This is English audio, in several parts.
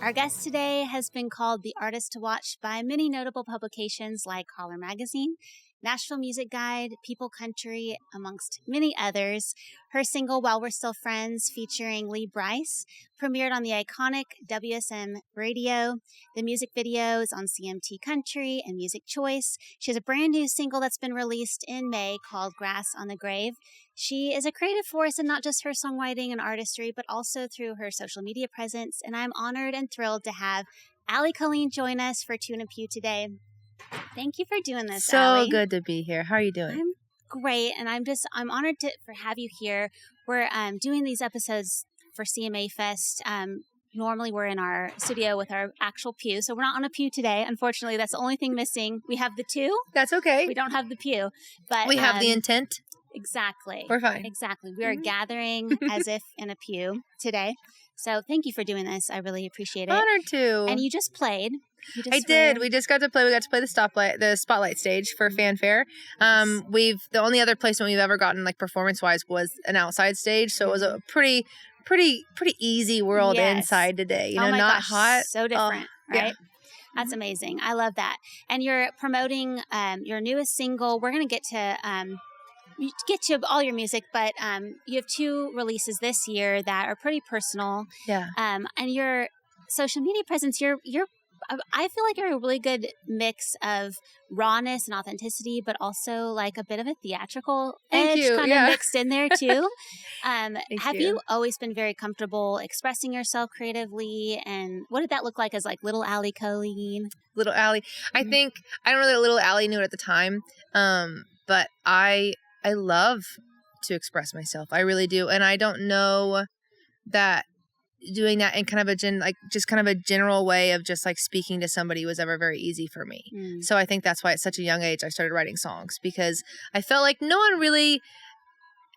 Our guest today has been called the artist to watch by many notable publications like Holler Magazine, Nashville Music Guide, People Country, amongst many others. Her single, While We're Still Friends, featuring Lee Brice, premiered on the iconic WSM radio. The music video is on CMT Country and Music Choice. She has a brand new single that's been released in May called Grass on the Grave. She is a creative force in not just her songwriting and artistry, but also through her social media presence. And I'm honored and thrilled to have Allie Colleen join us for Tune and Pew today. Thank you for doing this, Allie. So good to be here. How are you doing? I'm great, and I'm honored to have you here. We're doing these episodes for CMA Fest. Normally we're in our studio with our actual pew, so we're not on a pew today. Unfortunately, that's the only thing missing. We have the two. That's okay. We don't have the pew, but we have the intent. Exactly. We're fine. Exactly. We are gathering as if in a pew today. So thank you for doing this. I really appreciate it. Honored to. And you just played. I did. We just got to play. We got to play the spotlight stage for fanfare. The only other placement we've ever gotten, like performance wise, was an outside stage. So it was a pretty easy world inside today. You know, not gosh, hot. So different, right? Yeah. That's amazing. I love that. And you're promoting your newest single. We're gonna get to all your music, but you have two releases this year that are pretty personal. Yeah. And your social media presence, I feel like you're a really good mix of rawness and authenticity, but also like a bit of a theatrical edge kind of mixed in there too. Have you always been very comfortable expressing yourself creatively? And what did that look like as like little Allie Colleen? Little Allie. I think, I don't know that little Allie knew it at the time, but I love to express myself. I really do. And I don't know that doing that in kind of a general way of just like speaking to somebody was ever very easy for me. So I think that's why at such a young age I started writing songs, because I felt like no one really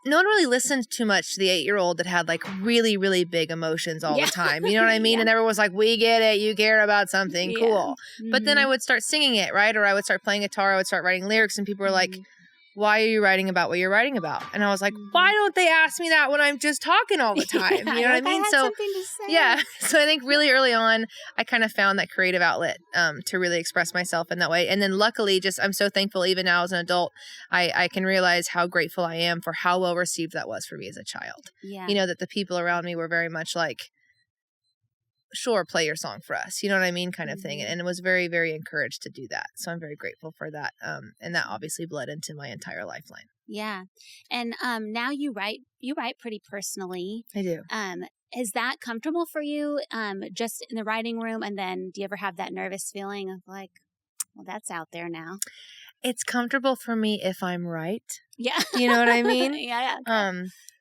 listened too much to the 8-year-old that had like really, really big emotions all the time. You know what I mean? And everyone was like, we get it. You care about something. Cool. But then I would start singing it, right? Or I would start playing guitar. I would start writing lyrics, and people were like, why are you writing about what you're writing about? And I was like, why don't they ask me that when I'm just talking all the time? You know what I mean? So I think really early on, I kind of found that creative outlet to really express myself in that way. And then luckily, I'm so thankful even now as an adult, I can realize how grateful I am for how well received that was for me as a child. Yeah. You know, that the people around me were very much like, sure, play your song for us, you know what I mean, kind of thing. And it was very, very encouraged to do that. So I'm very grateful for that. And that obviously bled into my entire lifeline. Yeah. And now you write pretty personally. I do. Is that comfortable for you just in the writing room? And then do you ever have that nervous feeling of like, well, that's out there now? It's comfortable for me if I'm right. Yeah. You know what I mean? Yeah.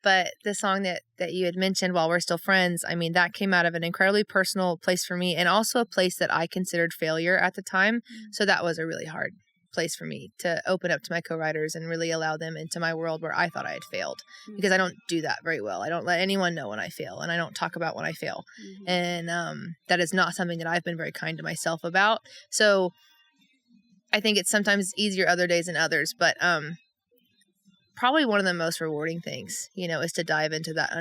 But the song that you had mentioned, While We're Still Friends, I mean, that came out of an incredibly personal place for me, and also a place that I considered failure at the time. So that was a really hard place for me to open up to my co-writers and really allow them into my world where I thought I had failed, because I don't do that very well. I don't let anyone know when I fail, and I don't talk about when I fail. And that is not something that I've been very kind to myself about. So I think it's sometimes easier other days than others, but probably one of the most rewarding things, you know, is to dive into that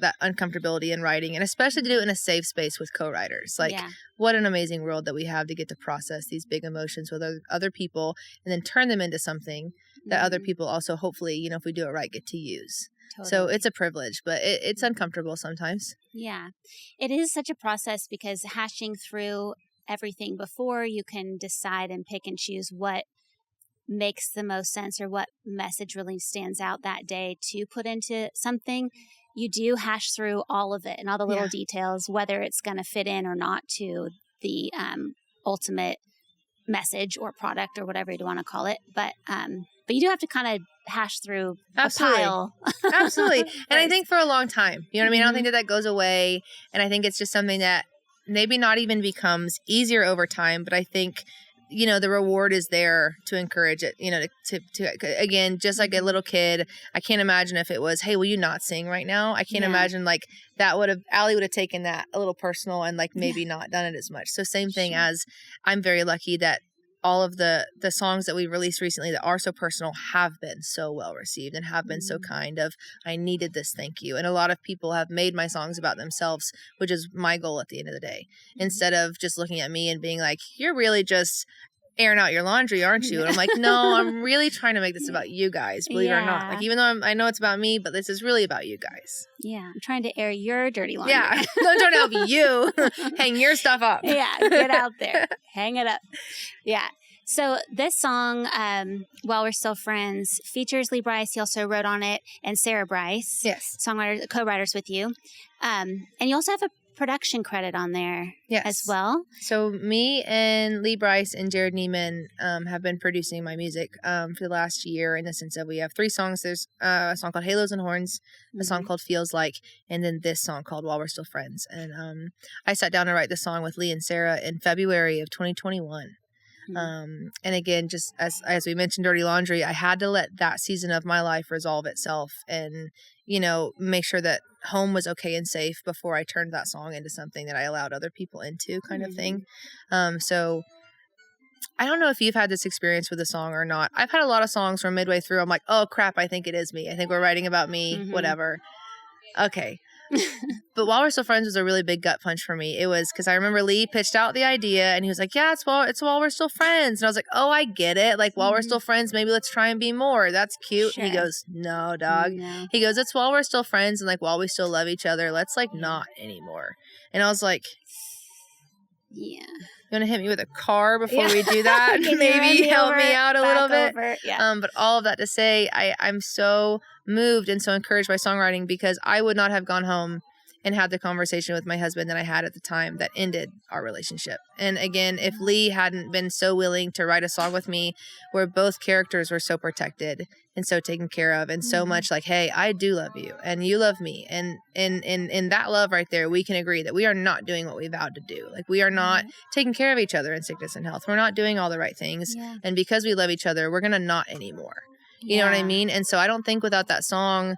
that uncomfortability in writing, and especially to do it in a safe space with co-writers. Like, what an amazing world that we have to get to process these big emotions with other people, and then turn them into something that other people also, hopefully, you know, if we do it right, get to use. Totally. So it's a privilege, but it's uncomfortable sometimes. Yeah. It is such a process, because hashing through everything before you can decide and pick and choose what makes the most sense or what message really stands out that day to put into something, you do hash through all of it and all the little details, whether it's going to fit in or not to the ultimate message or product or whatever you want to call it. But you do have to kind of hash through a pile. Absolutely. And I think for a long time, you know what I mean? I don't think that goes away. And I think it's just something that maybe not even becomes easier over time, but I think, you know, the reward is there to encourage it, you know, to again, just like a little kid. I can't imagine if it was, hey, will you not sing right now? I can't imagine like Allie would have taken that a little personal and like maybe not done it as much. So same thing as I'm very lucky that all of the songs that we released recently that are so personal have been so well received and have been so kind of, I needed this, thank you. And a lot of people have made my songs about themselves, which is my goal at the end of the day. Instead of just looking at me and being like, you're really just airing out your laundry, aren't you? And I'm like, no, I'm really trying to make this about you guys, believe it or not. Like, even though I know it's about me, but this is really about you guys. Yeah, I'm trying to air your dirty laundry. Yeah, I'm trying to help you hang your stuff up. Yeah, get out there, hang it up. Yeah. So this song, While We're Still Friends, features Lee Bryce. He also wrote on it, and Sarah Bryce, yes, songwriters, co-writers with you. And you also have a production credit on there as well. So me and Lee Bryce and Jared Neiman have been producing my music for the last year, in the sense that we have 3 songs. There's a song called Halos and Horns, a song called Feels Like, and then this song called While We're Still Friends. And I sat down to write this song with Lee and Sarah in February of 2021. And again, just as we mentioned, Dirty Laundry, I had to let that season of my life resolve itself and, make sure that home was okay and safe before I turned that song into something that I allowed other people into, kind of thing. So I don't know if you've had this experience with a song or not. I've had a lot of songs where midway through I'm like, oh crap, I think it is me. I think we're writing about me, whatever. Okay. But While We're Still Friends was a really big gut punch for me. It was because I remember Lee pitched out the idea and he was like, yeah, it's While We're Still Friends. And I was like, oh, I get it. Like, while we're still friends, maybe let's try and be more. That's cute. Sure. And he goes, no, dog. No. He goes, it's while we're still friends and like while we still love each other, let's like not anymore. And I was like, yeah. You want to hit me with a car before we do that? Maybe help me out a little bit. Yeah. But all of that to say, I'm so moved and so encouraged by songwriting, because I would not have gone home and had the conversation with my husband that I had at the time that ended our relationship. And again, if Lee hadn't been so willing to write a song with me where both characters were so protected and so taken care of and so much like, hey, I do love you and you love me. And in that love right there, we can agree that we are not doing what we vowed to do. Like, we are not taking care of each other in sickness and health. We're not doing all the right things. Yeah. And because we love each other, we're going to not anymore. You know what I mean? And so I don't think without that song,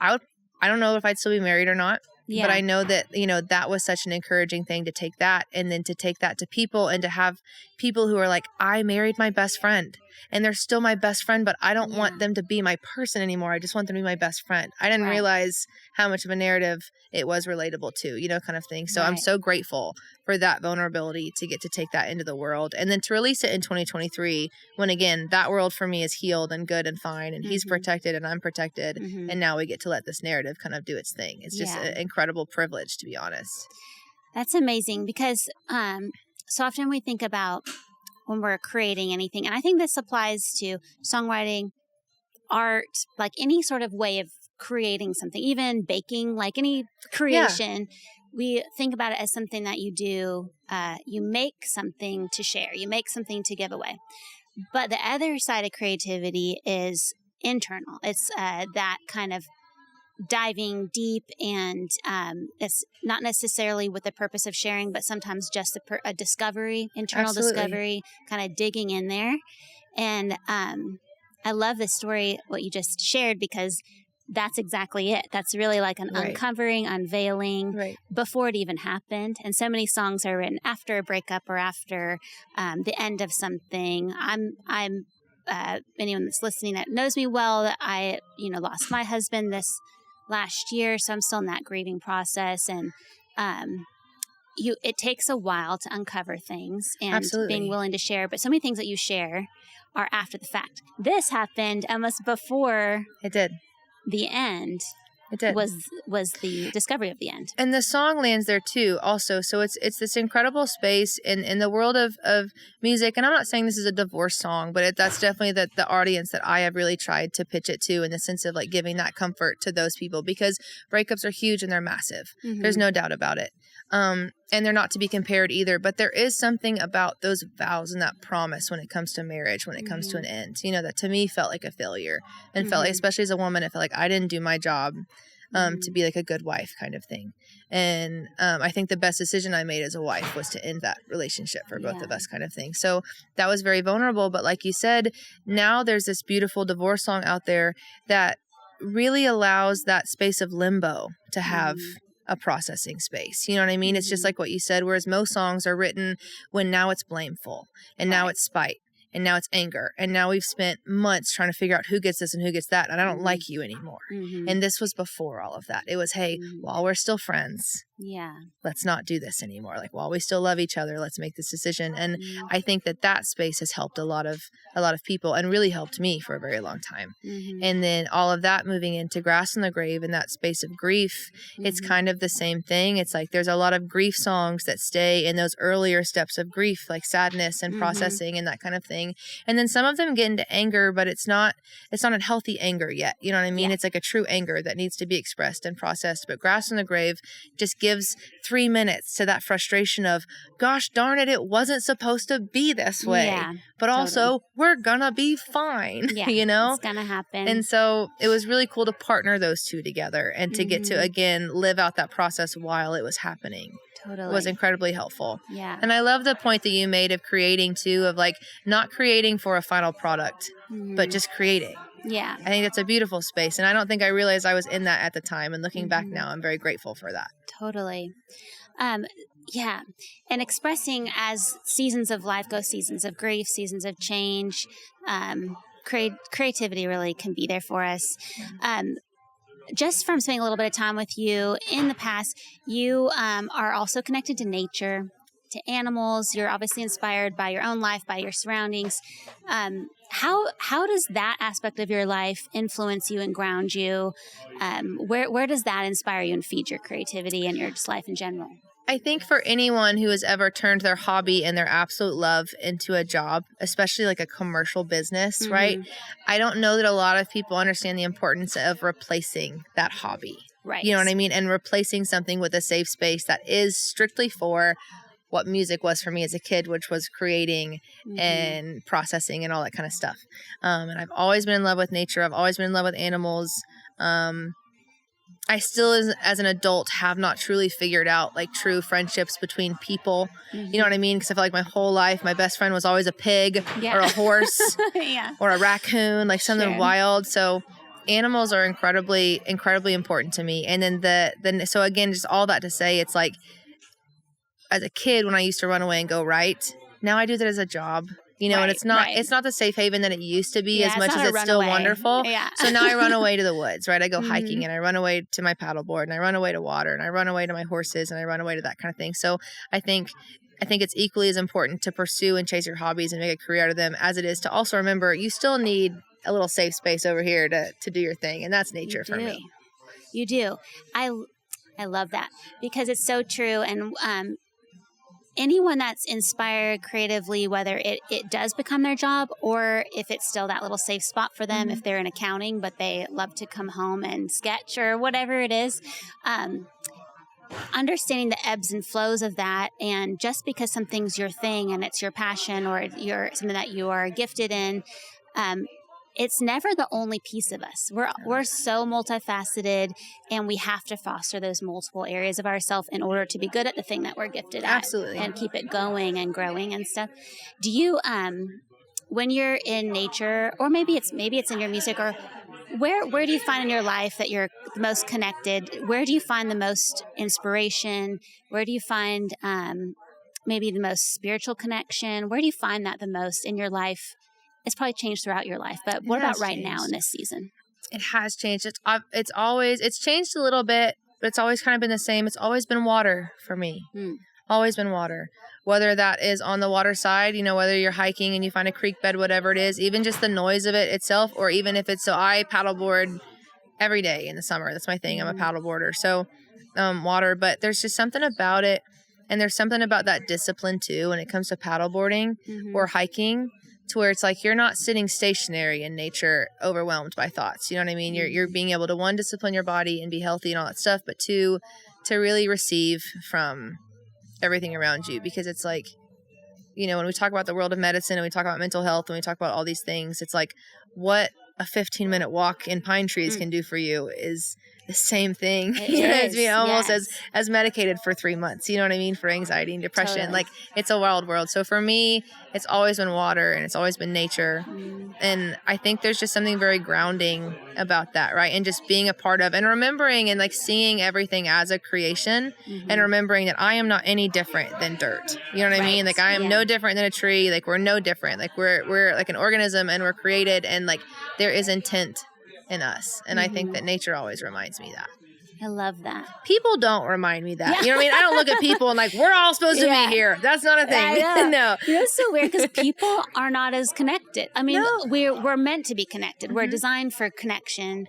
I don't know if I'd still be married or not, but I know that, that was such an encouraging thing to take that, and then to take that to people, and to have people who are like, I married my best friend and they're still my best friend, but I don't want them to be my person anymore. I just want them to be my best friend. I didn't realize how much of a narrative it was relatable to, kind of thing. So I'm so grateful for that vulnerability to get to take that into the world, and then to release it in 2023 when, again, that world for me is healed and good and fine, and he's protected and I'm protected. And now we get to let this narrative kind of do its thing. It's just an incredible privilege, to be honest. That's amazing, because so often we think about when we're creating anything, and I think this applies to songwriting, art, like any sort of way of creating something, even baking, like any creation. We think about it as something that you do. You make something to share. You make something to give away. But the other side of creativity is internal. It's that kind of diving deep, and it's not necessarily with the purpose of sharing, but sometimes just a discovery, internal discovery, kind of digging in there. And I love the story, what you just shared, because that's exactly it. That's really like an uncovering, unveiling before it even happened. And so many songs are written after a breakup or after the end of something. I'm anyone that's listening that knows me well, that I lost my husband this last year, so I'm still in that grieving process. And it takes a while to uncover things and being willing to share. But so many things that you share are after the fact. This happened almost before it did. The end. It did. Was the discovery of the end. And the song lands there too also. So it's this incredible space in the world of music. And I'm not saying this is a divorce song, but that's definitely the audience that I have really tried to pitch it to, in the sense of like giving that comfort to those people, because breakups are huge and they're massive. There's no doubt about it. And they're not to be compared either, but there is something about those vows and that promise when it comes to marriage, when it comes to an end, that to me felt like a failure, and felt like, especially as a woman, I felt like I didn't do my job to be like a good wife, kind of thing. And I think the best decision I made as a wife was to end that relationship for both of us, kind of thing. So that was very vulnerable. But like you said, now there's this beautiful divorce song out there that really allows that space of limbo to have a processing space. You know what I mean? It's just like what you said, whereas most songs are written when now it's blameful and now it's spite and now it's anger. And now we've spent months trying to figure out who gets this and who gets that. And I don't like you anymore. And this was before all of that. It was, hey, while we're still friends, let's not do this anymore. Like, while we still love each other, let's make this decision. And I think that space has helped a lot of people, and really helped me for a very long time. And then all of that moving into Grass in the Grave and that space of grief, it's kind of the same thing. It's like there's a lot of grief songs that stay in those earlier steps of grief, like sadness and processing and that kind of thing. And then some of them get into anger, but it's not a healthy anger yet. You know what I mean? It's like a true anger that needs to be expressed and processed. But Grass in the Grave just gives 3 minutes to that frustration of, gosh darn it, it wasn't supposed to be this way. But also, we're gonna be fine. You know? It's gonna happen. And so it was really cool to partner those two together and to get to, again, live out that process while it was happening. It was incredibly helpful. And I love the point that you made of creating too, of like not creating for a final product, but just creating. I think that's a beautiful space. And I don't think I realized I was in that at the time. And looking back now, I'm very grateful for that. And expressing as seasons of life go, seasons of grief, seasons of change, creativity really can be there for us. Just from spending a little bit of time with you in the past, you are also connected to nature, to animals. You're obviously inspired by your own life, by your surroundings. How does that aspect of your life influence you and ground you? Where does that inspire you and feed your creativity and your just life in general? I think for anyone who has ever turned their hobby and their absolute love into a job, especially like a commercial business, right? I don't know that a lot of people understand the importance of replacing that hobby. You know what I mean? And replacing something with a safe space that is strictly for what music was for me as a kid, which was creating and processing and all that kind of stuff. And I've always been in love with nature. I've always been in love with animals. I still, as an adult, have not truly figured out like true friendships between people. You know what I mean? Because I feel like my whole life, my best friend was always a pig or a horse or a raccoon, like something wild. So animals are incredibly, incredibly important to me. And then so again, just all that to say, it's like, as a kid, when I used to run away and go write, now I do that as a job. You know, and it's not the safe haven that it used to be as much as it's still wonderful. So now I run away to the woods, right? I go hiking and I run away to my paddleboard and I run away to water and I run away to my horses and I run away to that kind of thing. So I think it's equally as important to pursue and chase your hobbies and make a career out of them as it is to also remember you still need a little safe space over here to do your thing. And that's nature for me. You do. I love that because it's so true. And, anyone that's inspired creatively, whether it does become their job or if it's still that little safe spot for them, if they're in accounting, but they love to come home and sketch or whatever it is, understanding the ebbs and flows of that. And just because something's your thing and it's your passion or you're something that you are gifted in, it's never the only piece of us. We're so multifaceted, and we have to foster those multiple areas of ourselves in order to be good at the thing that we're gifted at. Absolutely. And keep it going and growing and stuff. Do you, when you're in nature, or maybe it's in your music, or where do you find in your life that you're the most connected? Where do you find the most inspiration? Where do you find maybe the most spiritual connection? Where do you find that the most in your life? It's probably changed throughout your life, but what about right now in this season? It has changed. It's changed a little bit, but it's always kind of been the same. It's always been water for me. Always been water. Whether that is on the water side, whether you're hiking and you find a creek bed, whatever it is, even just the noise of it itself, or even if so I paddleboard every day in the summer. That's my thing. I'm a paddleboarder. So, water, but there's just something about it. And there's something about that discipline too, when it comes to paddleboarding or hiking, to where it's like you're not sitting stationary in nature overwhelmed by thoughts. You know what I mean? You're being able to, one, discipline your body and be healthy and all that stuff, but two, to really receive from everything around you. Because it's like, when we talk about the world of medicine and we talk about mental health and we talk about all these things, it's like what a 15-minute walk in pine trees can do for you is the same thing. It You know what I is, mean? Almost yes. as medicated for 3 months. You know what I mean? For anxiety and depression. Totally. Like, it's a wild world. So for me, it's always been water and it's always been nature. And I think there's just something very grounding about that, right? And just being a part of and remembering and like seeing everything as a creation and remembering that I am not any different than dirt. You know what I mean? Like, I am no different than a tree. Like, we're no different. Like, we're like an organism and we're created, and like there is intent in us. And I think that nature always reminds me that. I love that. People don't remind me that. You know what I mean? I don't look at people and like, we're all supposed to be here. That's not a thing. No. You know, it's so weird because people are not as connected. I mean, we're meant to be connected. We're designed for connection.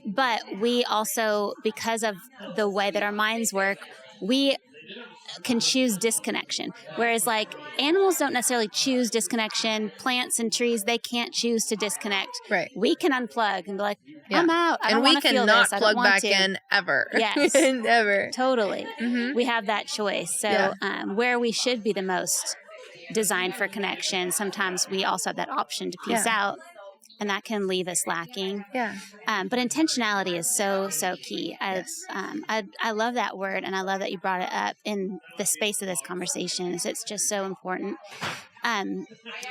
But we also, because of the way that our minds work, we can choose disconnection. Whereas like animals don't necessarily choose disconnection. Plants and trees, they can't choose to disconnect. Right. We can unplug and be like, I'm out. I and don't we want to feel cannot this. plug back in ever. Yes. Ever. Totally. We have that choice. So where we should be the most designed for connection, sometimes we also have that option to peace out. And that can leave us lacking. Yeah. But intentionality is so key. I love that word, and I love that you brought it up in the space of this conversation. It's just so important.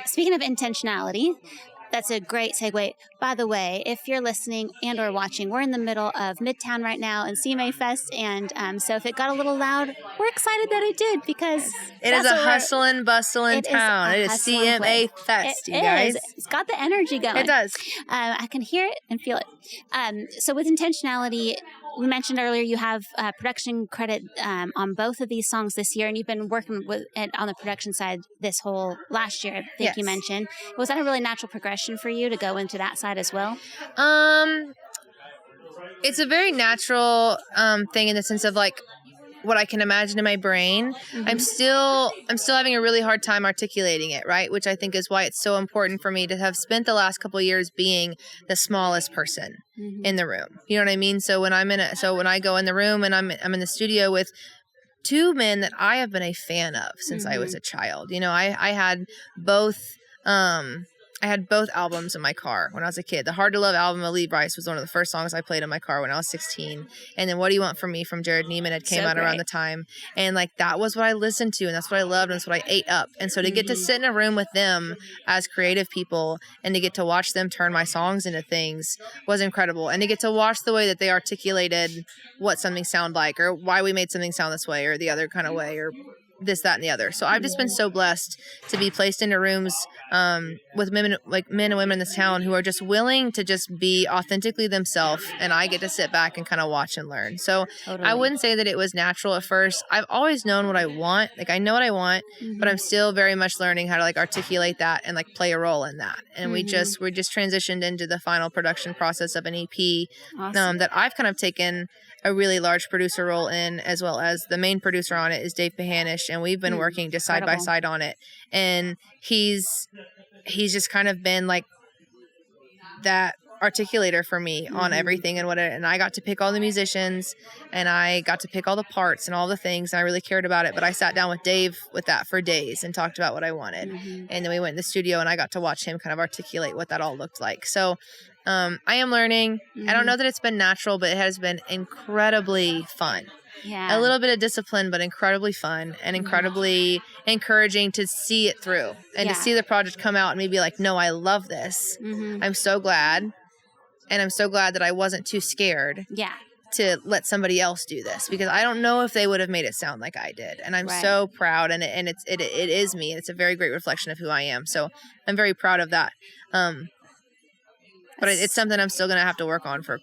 Speaking of intentionality, that's a great segue. By the way, if you're listening and or watching, we're in the middle of Midtown right now in CMA Fest. And so if it got a little loud, we're excited that it did, because it is a hustle and bustle in town. It is CMA Fest, you guys. It's got the energy going. It does. I can hear it and feel it. So with intentionality, we mentioned earlier you have production credit on both of these songs this year, and you've been working with it on the production side this whole last year, I think you mentioned. Was that a really natural progression for you to go into that side as well? It's a very natural thing in the sense of like what I can imagine in my brain. I'm still having a really hard time articulating it, right? Which I think is why it's so important for me to have spent the last couple of years being the smallest person in the room. You know what I mean? So when when I go in the room and I'm in the studio with two men that I have been a fan of since I was a child. You know, I had both albums in my car when I was a kid. The Hard to Love album of Lee Brice was one of the first songs I played in my car when I was 16. And then What Do You Want From Me from Jared Neiman had came out around the time. And like, that was what I listened to, and that's what I loved, and that's what I ate up. And so to get to sit in a room with them as creative people and to get to watch them turn my songs into things was incredible. And to get to watch the way that they articulated what something sounded like, or why we made something sound this way or the other kind of way, or this, that, and the other. So I've just been so blessed to be placed into rooms with men and women in this town who are just willing to just be authentically themselves, and I get to sit back and kind of watch and learn. So I wouldn't say that it was natural at first. I've always known what I want. Like, I know what I want, but I'm still very much learning how to like articulate that and like play a role in that. And we just transitioned into the final production process of an EP that I've kind of taken a really large producer role in, as well as the main producer on it is Dave Pahanish, and we've been working just side by side on it. And he's just kind of been like that articulator for me on everything and I got to pick all the musicians, and I got to pick all the parts and all the things, and I really cared about it. But I sat down with Dave with that for days and talked about what I wanted. And then we went in the studio and I got to watch him kind of articulate what that all looked like. So I am learning. I don't know that it's been natural, but it has been incredibly fun. Yeah. A little bit of discipline, but incredibly fun and incredibly encouraging to see it through and to see the project come out and me be like, no, I love this. I'm so glad. And I'm so glad that I wasn't too scared to let somebody else do this, because I don't know if they would have made it sound like I did. And I'm so proud, and it is me. It's a very great reflection of who I am. So I'm very proud of that. But it's something I'm still going to have to work on for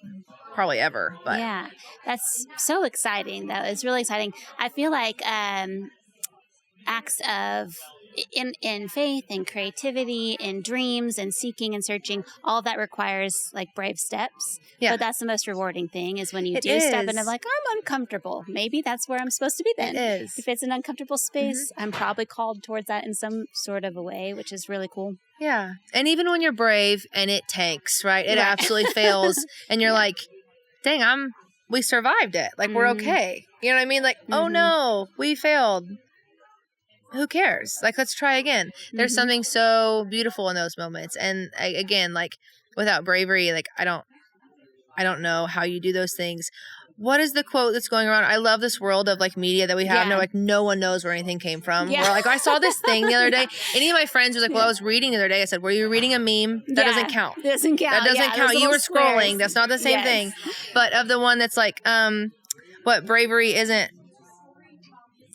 probably ever. But yeah, that's so exciting, though. It's really exciting. I feel like acts of in faith and creativity and dreams and seeking and searching, all of that requires like brave steps. Yeah. But that's the most rewarding thing, is when you do step into like, I'm uncomfortable. Maybe that's where I'm supposed to be then. It is. If it's an uncomfortable space, I'm probably called towards that in some sort of a way, which is really cool. Yeah. And even when you're brave and it tanks, right? It absolutely fails. And you're like, dang, we survived it. Like, we're okay. You know what I mean? Like, oh no, we failed. Who cares? Like, let's try again. There's something so beautiful in those moments. And again, like, without bravery, like, I I don't know how you do those things. What is the quote that's going around? I love this world of like media that we have. No, like no one knows where anything came from. We're like, I saw this thing the other day. Any of my friends was like, well, I was reading the other day. I said, were you reading a meme? That doesn't count. Doesn't count. That doesn't count. You were scrolling. Squares. That's not the same thing. But of the one that's like, what bravery isn't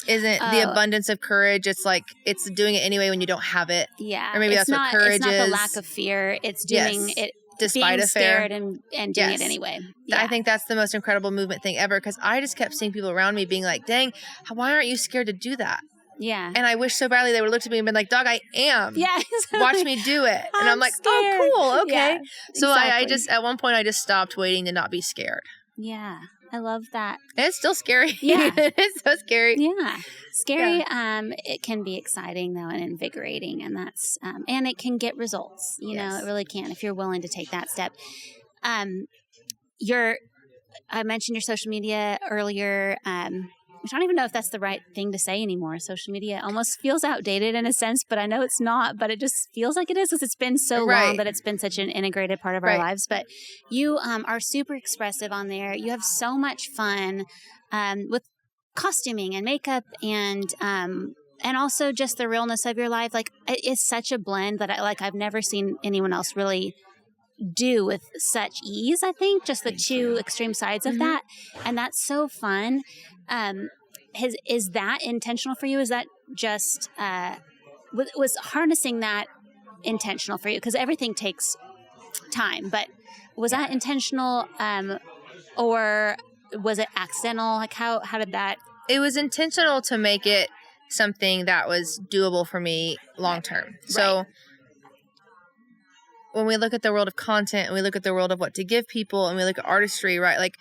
the abundance of courage. It's like, it's doing it anyway when you don't have it. Yeah. Or maybe that's what courage is. It's not the lack of fear. It's doing it. Despite being a fear. scared and doing it anyway. Yeah. I think that's the most incredible movement thing ever, because I just kept seeing people around me being like, dang, why aren't you scared to do that? Yeah. And I wish so badly they would have looked at me and been like, dog, I am. Yeah. Exactly. Watch me do it. And I'm like, scared. oh, cool. Okay. Yeah, so I just, at one point, I just stopped waiting to not be scared. Yeah. I love that. And it's still scary. Yeah. It's so scary. Yeah. Scary. Yeah. It can be exciting though and invigorating, and that's and it can get results. You know, it really can if you're willing to take that step. I mentioned your social media earlier. I don't even know if that's the right thing to say anymore. Social media almost feels outdated in a sense, but I know it's not, but it just feels like it is because it's been so long that it's been such an integrated part of our lives. But you are super expressive on there. You have so much fun with costuming and makeup and also just the realness of your life. Like, it's such a blend that I've never seen anyone else really do with such ease. I think just the two extreme sides of that, and that's so fun. Is that intentional for you? Is that just was harnessing that intentional for you? Because everything takes time, but was that intentional, or was it accidental? Like how did that? It was intentional to make it something that was doable for me long term. So when we look at the world of content and we look at the world of what to give people and we look at artistry, right? Like,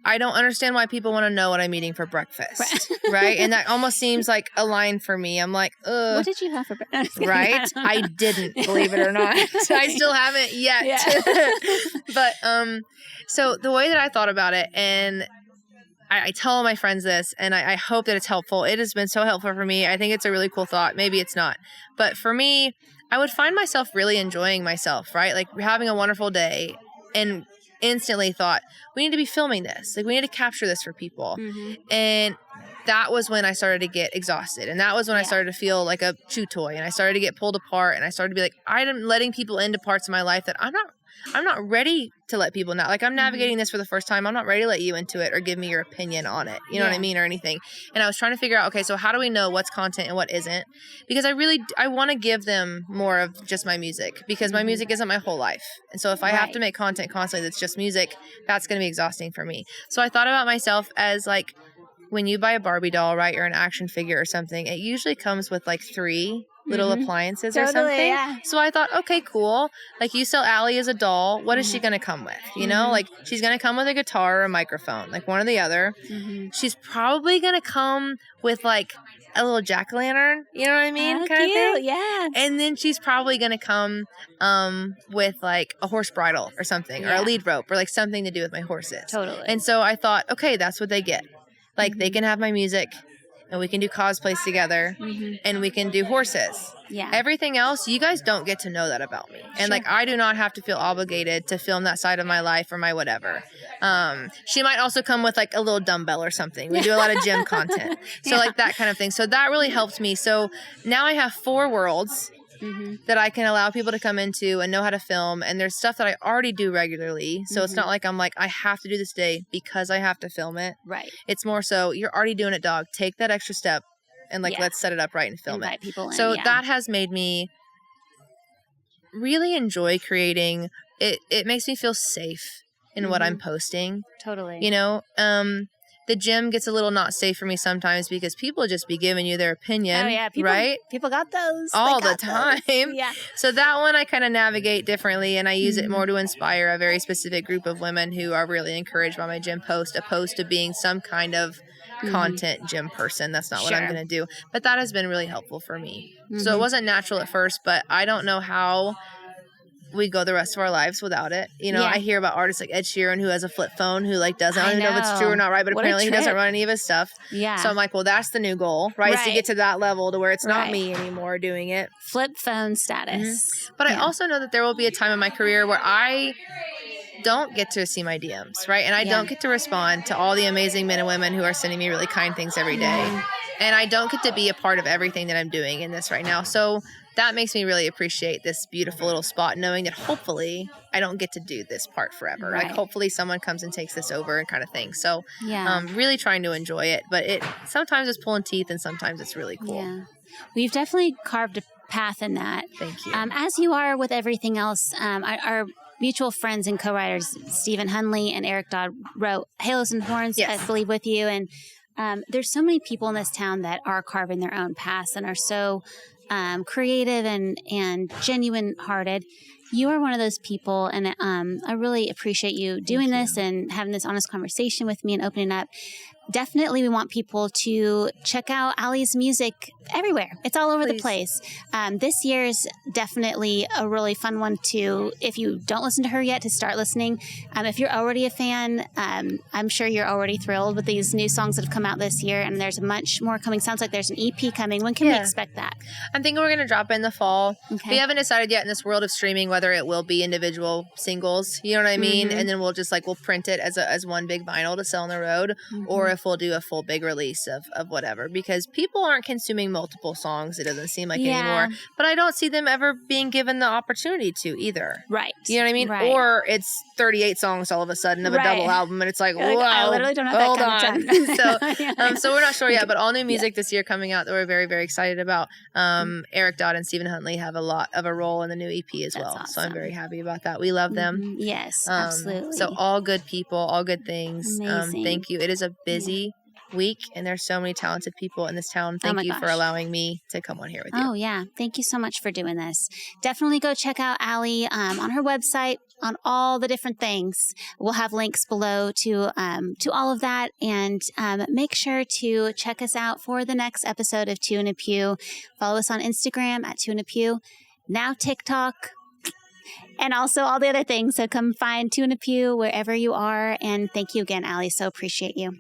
I don't understand why people want to know what I'm eating for breakfast, right? And that almost seems like a line for me. I'm like, ugh. What did you have for breakfast? Right? I didn't, believe it or not. I still haven't yet. Yeah. But, so the way that I thought about it, and I tell all my friends this, and I hope that it's helpful. It has been so helpful for me. I think it's a really cool thought. Maybe it's not. But for me, I would find myself really enjoying myself, right? Like having a wonderful day and instantly thought, we need to be filming this. Like, we need to capture this for people. And that was when I started to get exhausted. And that was when I started to feel like a chew toy. And I started to get pulled apart. And I started to be like, I'm letting people into parts of my life that I'm not ready to let people know. Like, I'm navigating this for the first time. I'm not ready to let you into it or give me your opinion on it. You know what I mean? Or anything. And I was trying to figure out, okay, so how do we know what's content and what isn't? Because I want to give them more of just my music, because my music isn't my whole life. And so if I have to make content constantly that's just music, that's going to be exhausting for me. So I thought about myself as like, when you buy a Barbie doll, right, or an action figure or something, it usually comes with like 3 little appliances or something. Yeah. So I thought, okay, cool. Like, you sell Allie as a doll. What is she going to come with? You know, like, she's going to come with a guitar or a microphone, like one or the other. She's probably going to come with like a little jack-o'-lantern, you know what I mean? Kind of thing. Yeah. And then she's probably going to come with like a horse bridle or something, or a lead rope, or like something to do with my horses. Totally. And so I thought, okay, that's what they get. Like, they can have my music, and we can do cosplays together, and we can do horses. Yeah. Everything else, you guys don't get to know that about me. And like, I do not have to feel obligated to film that side of my life or my whatever. She might also come with like a little dumbbell or something. We do a lot of gym content. So like that kind of thing. So that really helped me. So now I have 4 worlds that I can allow people to come into and know how to film. And there's stuff that I already do regularly. So it's not like I'm like, I have to do this today because I have to film it. Right. It's more so, you're already doing it, dog. Take that extra step and like, let's set it up right and film it. People in, so that has made me really enjoy creating. It makes me feel safe in what I'm posting. Totally. You know, the gym gets a little not safe for me sometimes because people just be giving you their opinion. Oh, yeah. People got those. All the time. Yeah. So that one I kind of navigate differently, and I use it more to inspire a very specific group of women who are really encouraged by my gym post, opposed to being some kind of content gym person. That's not what I'm going to do. But that has been really helpful for me. So it wasn't natural at first, but I don't know how we go the rest of our lives without it. You know, I hear about artists like Ed Sheeran who has a flip phone who like doesn't, I don't know if it's true or not, right? But apparently he doesn't run any of his stuff. Yeah. So I'm like, well, that's the new goal, right? Is to get to that level to where it's not me anymore doing it. Flip phone status. But I also know that there will be a time in my career where I don't get to see my DMs, right? And I don't get to respond to all the amazing men and women who are sending me really kind things every day. And I don't get to be a part of everything that I'm doing in this right now. So that makes me really appreciate this beautiful little spot, knowing that hopefully I don't get to do this part forever. Right. Like hopefully someone comes and takes this over and kind of thing. So really trying to enjoy it, but it sometimes it's pulling teeth and sometimes it's really cool. Yeah. We've definitely carved a path in that. Thank you. As you are with everything else, our mutual friends and co-writers, Stephen Hunley and Eric Dodd, wrote Halos and Horns, I believe, with you. And there's so many people in this town that are carving their own paths and are so creative and genuine hearted. You are one of those people, and I really appreciate you doing this and having this honest conversation with me and opening up. Definitely, we want people to check out Allie's music everywhere. It's all over the place. This year is definitely a really fun one to, if you don't listen to her yet, to start listening. If you're already a fan, I'm sure you're already thrilled with these new songs that have come out this year, and there's much more coming. Sounds like there's an EP coming. When can we expect that? I'm thinking we're going to drop it in the fall. Okay. We haven't decided yet in this world of streaming whether it will be individual singles, you know what I mean? And then we'll just we'll print it as one big vinyl to sell on the road, or if we'll do a full big release of whatever, because people aren't consuming multiple songs, it doesn't seem like anymore, but I don't see them ever being given the opportunity to either. Right. You know what I mean? Right. Or it's 38 songs all of a sudden of a double album, and it's like, whoa, I literally don't have hold that kind on. of time. So we're not sure yet, but all new music this year coming out that we're very, very excited about. Eric Dodd and Stephen Huntley have a lot of a role in the new EP as well. Awesome. So I'm very happy about that. We love them. Yes, absolutely. So all good people, all good things. Amazing. Thank you. It is a busy week, and there's so many talented people in this town. Thank you for allowing me to come on here with you. Oh yeah, thank you so much for doing this. Definitely go check out Allie on her website, on all the different things. We'll have links below to all of that, and make sure to check us out for the next episode of Two in a Pew. Follow us on Instagram at Two in a Pew, now TikTok, and also all the other things. So come find Two in a Pew wherever you are. And thank you again, Allie. So appreciate you.